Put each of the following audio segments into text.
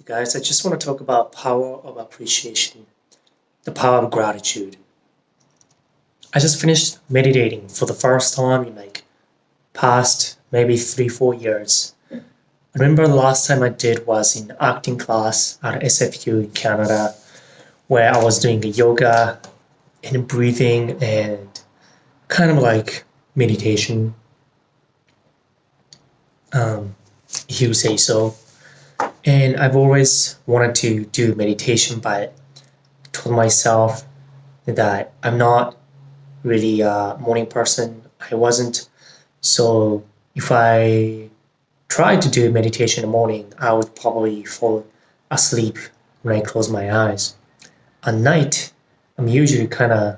guys. I just want to talk about power of appreciation, the power of gratitude. I just finished meditating for the first time in like past maybe 3, 4 years. I remember the last time I did was in acting class at SFU in Canada, where I was doing a yoga and breathing and kind of like meditation. Um, you say so. And I've always wanted to do meditation, but told myself that I'm not really a morning person. I wasn't. So if I tried to do meditation in the morning, I would probably fall asleep when I close my eyes. At night, I'm usually kind of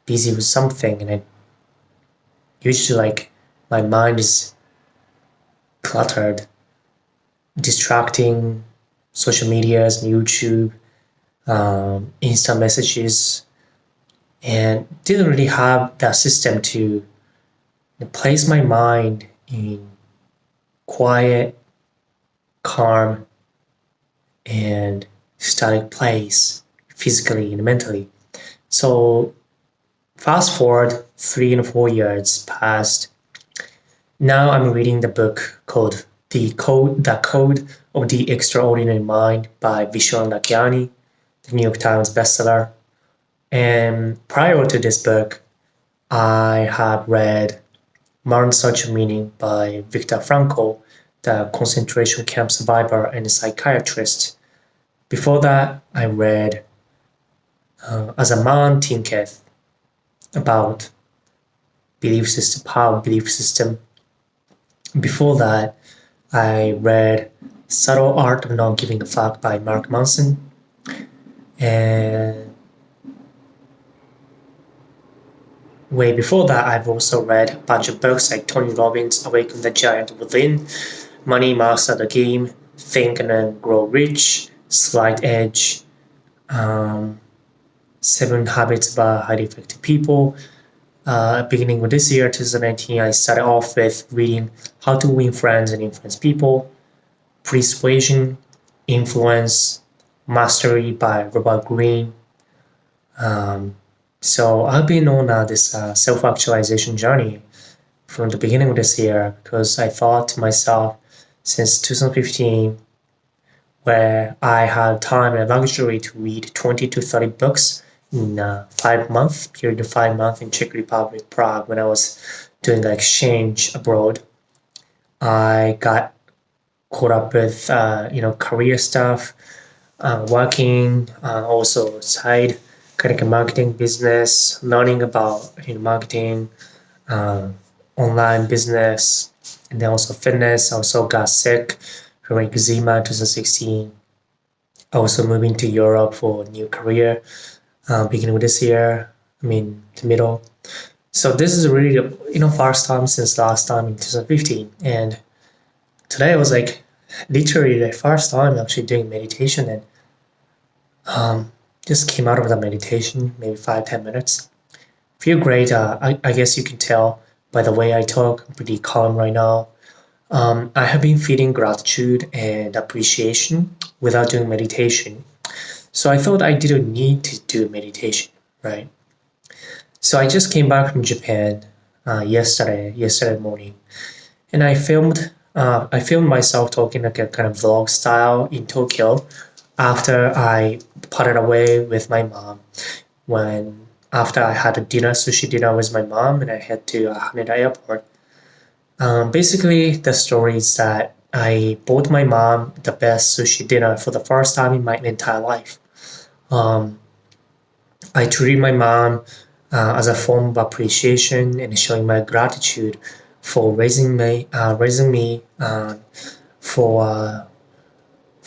busy with something, and I usually like my mind is cluttered, distracting, social medias, YouTube, instant messages, and didn't really have that system to place my mind in quiet, calm, and static place physically and mentally. So fast forward 3 and 4 years past. Now I'm reading the book called The Code of the Extraordinary Mind by Vishal Lakiani, the New York Times bestseller. And prior to this book, I have read Modern Search of Meaning by Viktor Frankl, the concentration camp survivor and psychiatrist. Before that, I read As a Man Thinketh, about belief system, power of belief system. Before that, I read Subtle Art of Not Giving a Fuck by Mark Manson. And way before that, I've also read a bunch of books like Tony Robbins' Awaken the Giant Within, Money Master the Game, Think and Then Grow Rich, Slight Edge, 7 Habits of Highly Effective People. Beginning with this year, 2019, I started off with reading How to Win Friends and Influence People, Persuasion, Influence, Mastery by Robert Greene. So I've been on this self-actualization journey from the beginning of this year because I thought to myself since 2015, where I had time and luxury to read 20 to 30 books in a 5 month period of 5 months in Czech Republic, Prague, when I was doing the exchange abroad. I got caught up with career stuff, working, also side kind of marketing business, learning about marketing, online business, and then also fitness. I also got sick from eczema in 2016. Also moving to Europe for a new career, beginning with this year. The middle. So this is really first time since last time in 2015, and today was like literally the first time actually doing meditation, and just came out of the meditation maybe 5-10 minutes. Feel great. I guess you can tell by the way I talk. I'm pretty calm right now. I have been feeling gratitude and appreciation without doing meditation. So I thought I didn't need to do meditation, right? So I just came back from Japan yesterday morning, and I filmed myself talking like a kind of vlog style in Tokyo after I parted away with my mom. After I had a sushi dinner with my mom, and I head to Haneda Airport. Basically, the story is that I bought my mom the best sushi dinner for the first time in my entire life. I treated my mom as a form of appreciation and showing my gratitude for raising me, for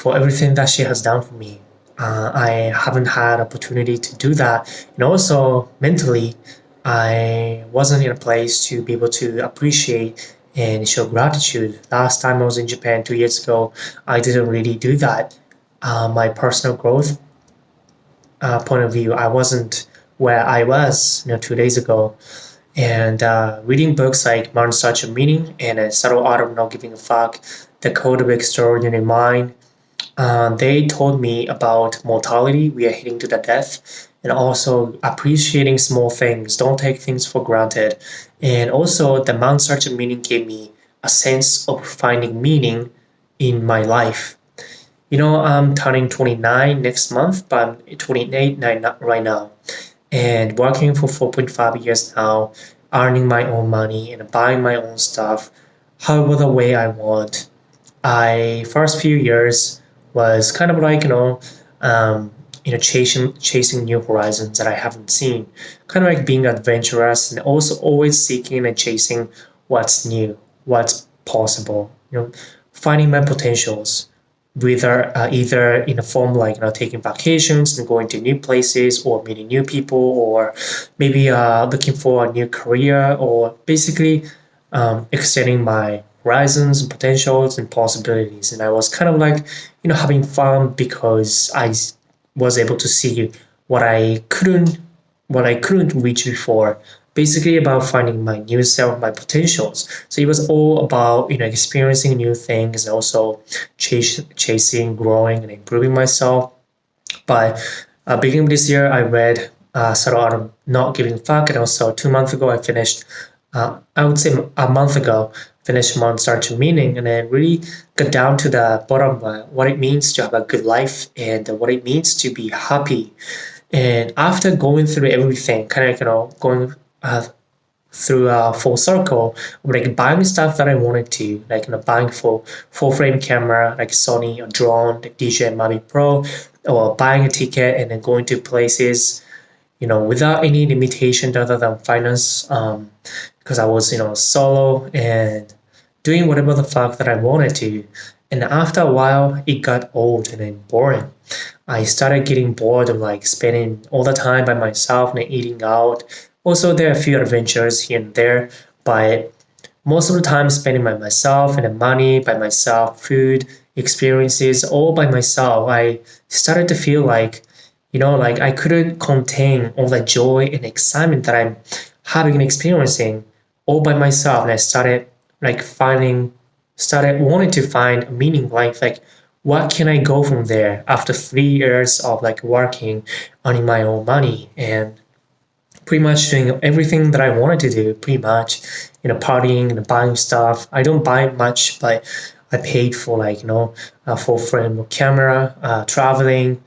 everything that she has done for me. I haven't had opportunity to do that, and also mentally, I wasn't in a place to be able to appreciate and show gratitude. Last time I was in Japan 2 years ago, I didn't really do that. My personal growth point of view, I wasn't where I was 2 days ago. And reading books like Modern Search of Meaning and Subtle Art of Not Giving a Fuck, The Code of Extraordinary Mind, They told me about mortality. We are heading to the death, and also appreciating small things. Don't take things for granted. And also, the Mount Search of Meaning gave me a sense of finding meaning in my life. I'm turning 29 next month, but I'm 28 right now, and working for 4.5 years now, earning my own money and buying my own stuff, however the way I want. I first few years was kind of like chasing new horizons that I haven't seen, kind of like being adventurous and also always seeking and chasing what's new, what's possible. Finding my potentials, whether either in a form like taking vacations and going to new places or meeting new people, or maybe looking for a new career, or basically extending my horizons and potentials and possibilities. And I was kind of like having fun because was able to see what I couldn't reach before, basically about finding my new self, my potentials. So it was all about experiencing new things and also chasing, growing, and improving myself. But beginning of this year, I read Subtle Art of Not Giving a Fuck, and also 2 months ago, I finished. I would say a month ago, finished Mount Search of Meaning, and then really got down to the bottom of what it means to have a good life and what it means to be happy. And after going through everything, kind of going through a full circle, like buying stuff that I wanted to, like buying full frame camera like Sony, a drone like DJI Mavic Pro, or buying a ticket and then going to places, without any limitation other than finance, because I was solo and doing whatever the fuck that I wanted to. And after a while, it got old and then boring. I started getting bored of like spending all the time by myself and eating out. Also, there are a few adventures here and there, but most of the time spending by myself and the money by myself, food, experiences, all by myself. I started to feel like I couldn't contain all the joy and excitement that I'm having and experiencing all by myself. And I started started wanting to find meaning, like what can I go from there after 3 years of like working, earning my own money, and pretty much doing everything that I wanted to do, pretty much, partying and buying stuff. I don't buy much, but I paid for a full frame camera, traveling,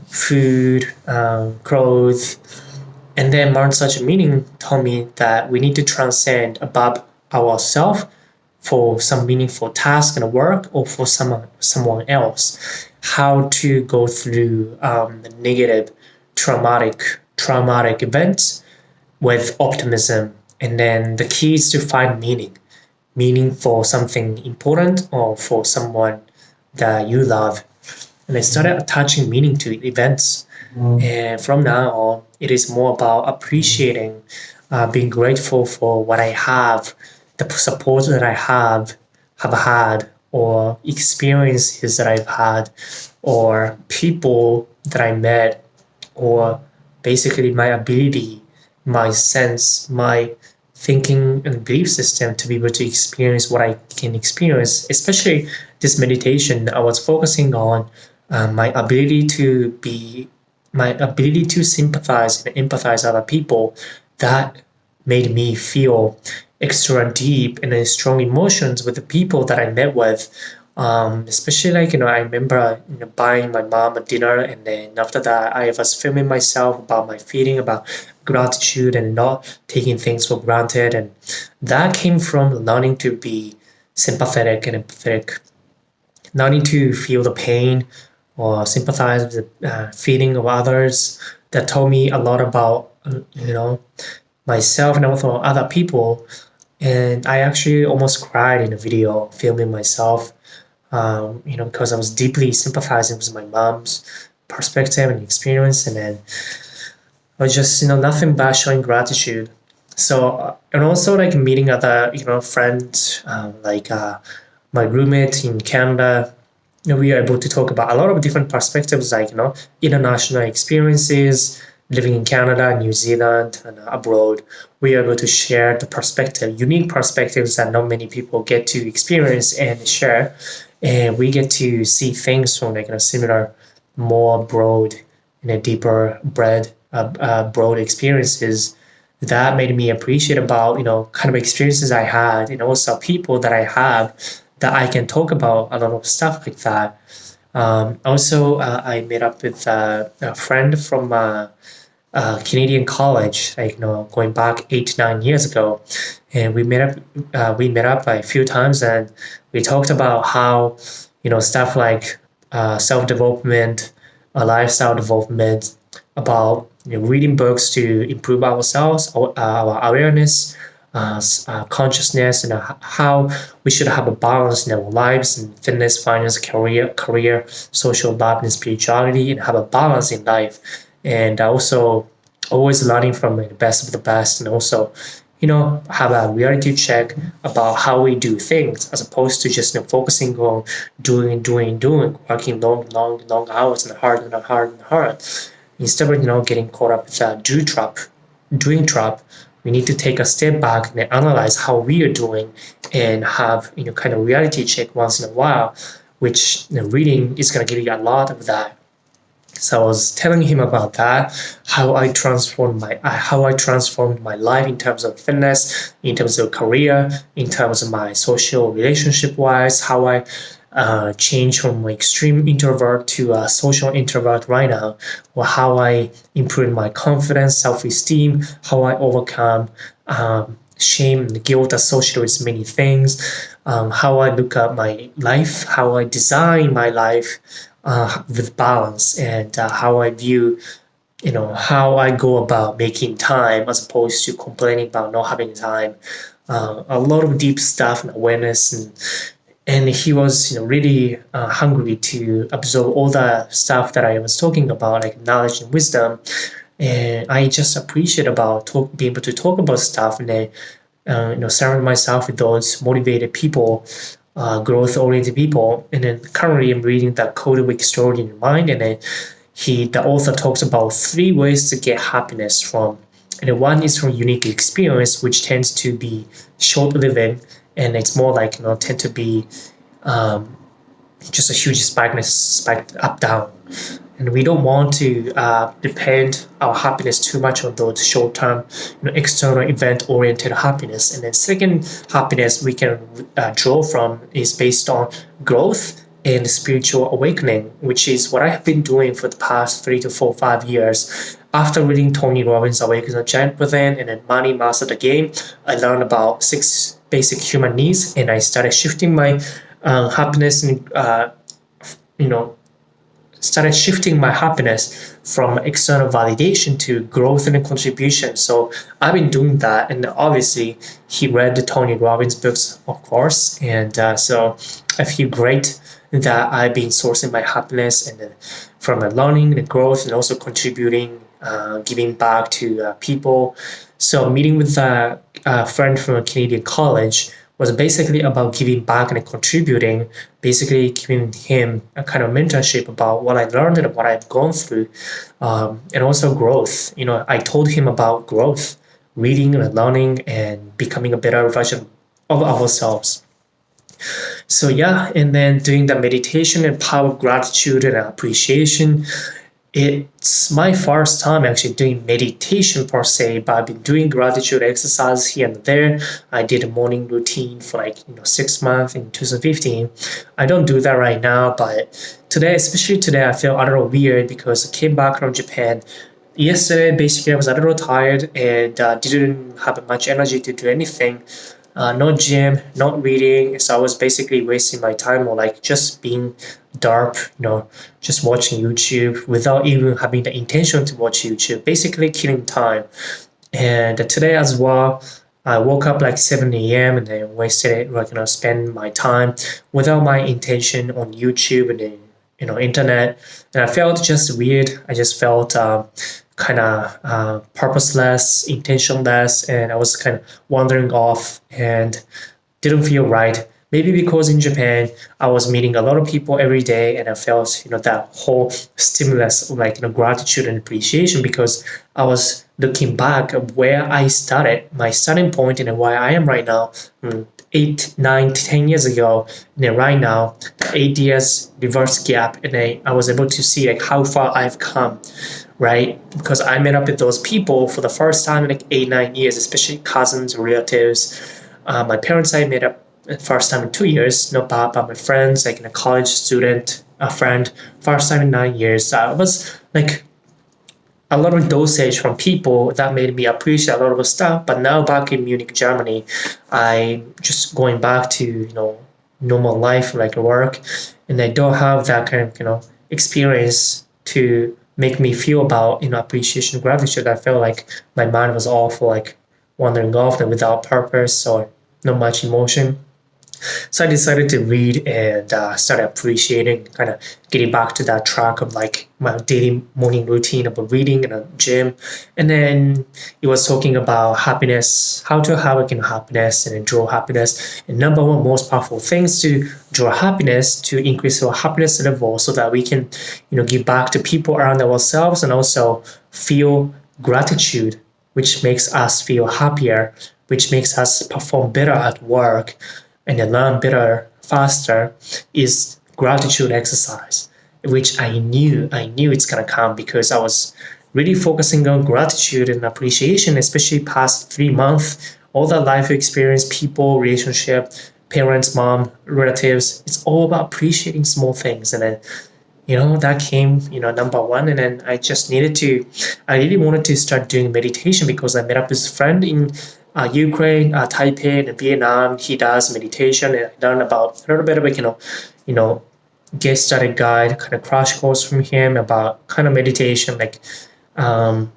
food, clothes. And then Martin Such a Meaning told me that we need to transcend above ourselves for some meaningful task and work, or for someone else. How to go through the negative, traumatic events with optimism. And then the key is to find meaning for something important or for someone that you love. And I started attaching meaning to events. And from now on, it is more about appreciating, being grateful for what I have, the support that I have had, or experiences that I've had, or people that I met, or basically my ability, my sense, my thinking and belief system to be able to experience what I can experience. Especially this meditation, I was focusing on my ability to sympathize and empathize with other people. That made me feel extra deep and strong emotions with the people that I met with. Especially I remember buying my mom a dinner, and then after that I was filming myself about my feeling about gratitude and not taking things for granted, and that came from learning to be sympathetic and empathetic, learning to feel the pain or sympathize with the feeling of others. That told me a lot about myself and also other people. And I actually almost cried in a video filming myself, because I was deeply sympathizing with my mom's perspective and experience. And then I was just, nothing but showing gratitude. So, and also like meeting other, friends, my roommate in Canada. We are able to talk about a lot of different perspectives, like, international experiences, living in Canada, New Zealand, and abroad. We are able to share the unique perspectives that not many people get to experience and share. and we get to see things from like similar, more broad and a deeper, broad experiences that made me appreciate about kind of experiences I had and also people that I have that I can talk about a lot of stuff like that. Also, I met up with a friend from Canadian college, like going back 8 to 9 years ago, and we met up a few times, and we talked about how stuff like self development, lifestyle development, about reading books to improve ourselves, our awareness, consciousness, and how we should have a balance in our lives and fitness, finance, career, social life, and spirituality, and have a balance in life. And also always learning from the best of the best, and also have a reality check about how we do things as opposed to just focusing on doing, working long hours and hard. Instead of getting caught up with that doing trap, we need to take a step back and analyze how we are doing and have kind of reality check once in a while, which reading is going to give you a lot of that. So I was telling him about that, how I transformed my life in terms of fitness, in terms of career, in terms of my social relationship wise, how I changed from extreme introvert to a social introvert right now, or how I improved my confidence, self-esteem, how I overcome shame and guilt associated with many things, how I look at my life, how I design my life with balance, and how I view, how I go about making time as opposed to complaining about not having time. A lot of deep stuff and awareness, and he was really hungry to absorb all the stuff that I was talking about, like knowledge and wisdom. And I just appreciate about being able to talk about stuff and then surround myself with those motivated people, growth-oriented people. And then currently I'm reading the Code of Extraordinary Mind, and then the author talks about 3 ways to get happiness from. And then one is from unique experience, which tends to be short-living, and it's more like tend to be just a huge spike up down. And we don't want to depend our happiness too much on those short-term, external event-oriented happiness. And then second happiness we can draw from is based on growth and spiritual awakening, which is what I have been doing for the past 3 to 4, 5 years. After reading Tony Robbins' Awaken the Giant Within and then Money Master the Game, I learned about 6 basic human needs, and I started shifting my happiness and started shifting my happiness from external validation to growth and contribution. So I've been doing that, and obviously he read the Tony Robbins books, of course, and so I feel great that I've been sourcing my happiness and from the learning, the growth, and also contributing, giving back to people. So meeting with a friend from a Canadian college was basically about giving back and contributing, basically giving him a kind of mentorship about what I learned and what I've gone through, and also growth. I told him about growth, reading and learning and becoming a better version of ourselves. So yeah, and then doing the meditation and power of gratitude and appreciation. It's my first time actually doing meditation per se, but I've been doing gratitude exercise here and there. I did a morning routine for 6 months in 2015. I don't do that right now, but today, especially today, I feel a little weird because I came back from Japan. Yesterday, basically, I was a little tired and didn't have much energy to do anything. No gym, not reading. So I was basically wasting my time or just being dark, just watching YouTube without even having the intention to watch YouTube, basically killing time. And today as well, I woke up 7 a.m. and then wasted it, spend my time without my intention on YouTube and then, internet. And I felt just weird. I just felt kind of purposeless, intentionless, and I was kind of wandering off and didn't feel right. Maybe because in Japan, I was meeting a lot of people every day, and I felt, that whole stimulus of gratitude and appreciation because I was looking back at where I started, my starting point, and where I am right now. 8, 9, 10 years ago, and then right now, the 8 years reverse gap, and I was able to see like how far I've come, right? Because I met up with those people for the first time in like 8, 9 years, especially cousins, relatives. My parents I met up the first time in 2 years, no, but my friends, like in a college student, a friend, first time in 9 years. I was like a lot of dosage from people that made me appreciate a lot of stuff. But now back in Munich, Germany, I'm just going back to normal life like work, and I don't have that kind of experience to make me feel about appreciation, gratitude. I felt like my mind was all for like wandering off and without purpose or not much emotion. So I decided to read and started appreciating, kind of getting back to that track of like my daily morning routine of reading in a gym. And then it was talking about happiness, how to awaken happiness and draw happiness. And number one most powerful things to draw happiness, to increase our happiness level so that we can, give back to people around ourselves and also feel gratitude, which makes us feel happier, which makes us perform better at work and then learn better faster, is gratitude exercise, which I knew it's gonna come because I was really focusing on gratitude and appreciation, especially past 3 months, all the life experience, people, relationship, parents, mom, relatives. It's all about appreciating small things. And then that came number one. And then I really wanted to start doing meditation because I met up with a friend in Ukraine, Taipei, and Vietnam. He does meditation, and I learned about a little bit of get started guide, kind of crash course from him about kind of meditation, like kind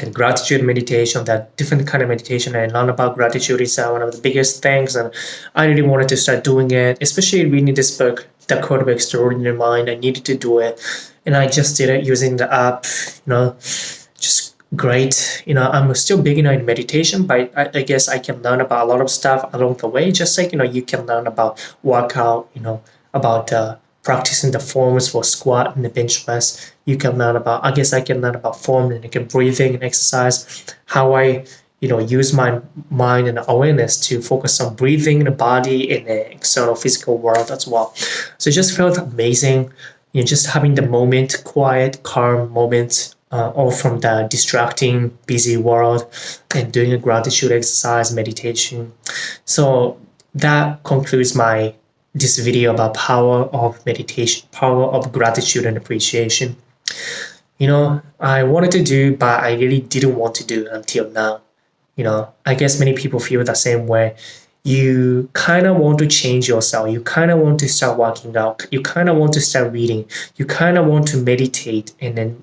of gratitude meditation, that different kind of meditation. I learned about gratitude is one of the biggest things, and I really wanted to start doing it, especially reading this book, The Code of Extraordinary Mind. I needed to do it, and I just did it using the app, just great. I'm still beginner in meditation, but I guess I can learn about a lot of stuff along the way, just like, you can learn about workout, about practicing the forms for squat and the bench press. You can learn about, I guess I can learn about form and breathing and exercise, how I, use my mind and awareness to focus on breathing in the body in the external physical world as well. So it just felt amazing, just having the moment, quiet, calm moment, all from the distracting, busy world, and doing a gratitude exercise, meditation. So that concludes this video about power of meditation, power of gratitude and appreciation. I wanted to do, but I really didn't want to do until now. I guess many people feel the same way. You kind of want to change yourself. You kind of want to start working out. You kind of want to start reading. You kind of want to meditate and then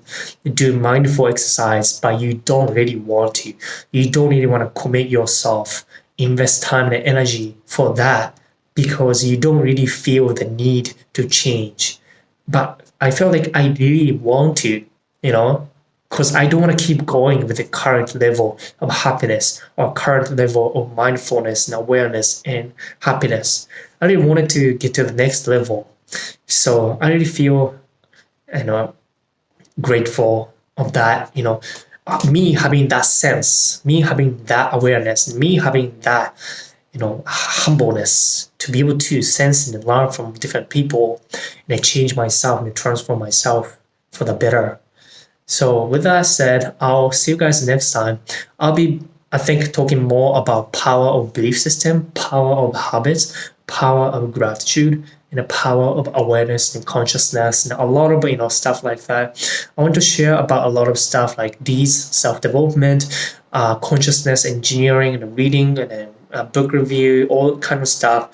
do mindful exercise, but you don't really want to. You don't really want to commit yourself, invest time and energy for that because you don't really feel the need to change. But I feel like I really want to, because I don't want to keep going with the current level of happiness or current level of mindfulness and awareness and happiness. I really wanted to get to the next level. So I really feel, grateful of that, me having that sense, me having that awareness, me having that, humbleness to be able to sense and learn from different people and change myself and transform myself for the better. So with that said, I'll see you guys next time. I'll be, I think, talking more about power of belief system, power of habits, power of gratitude, and the power of awareness and consciousness, and a lot of stuff like that. I want to share about a lot of stuff like these, self-development, consciousness engineering, and reading, and then book review, all kind of stuff.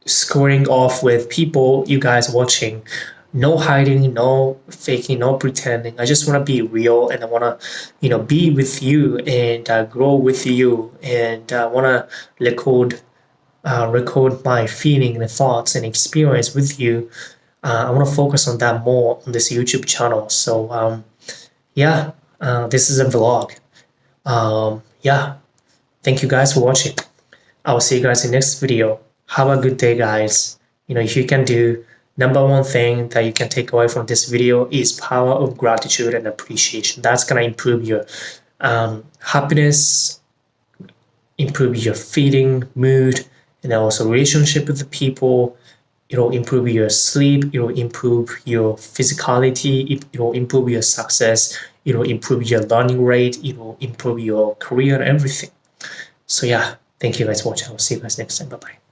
Scoring off with people, you guys watching. No hiding, no faking, no pretending. I just want to be real, and I want to, be with you and grow with you, and I want to record my feeling and thoughts and experience with you. I want to focus on that more on this YouTube channel. So this is a vlog. Thank you guys for watching. I will see you guys in the next video. Have a good day, guys. If you can do, number one thing that you can take away from this video is power of gratitude and appreciation. That's gonna improve your Happiness improve your feeling, mood, and also relationship with the people. It will improve your sleep. It will improve your physicality. It will improve your success. It will improve your learning rate. It will improve your career and everything. So yeah, thank you guys for watching. I'll see you guys next time. Bye bye.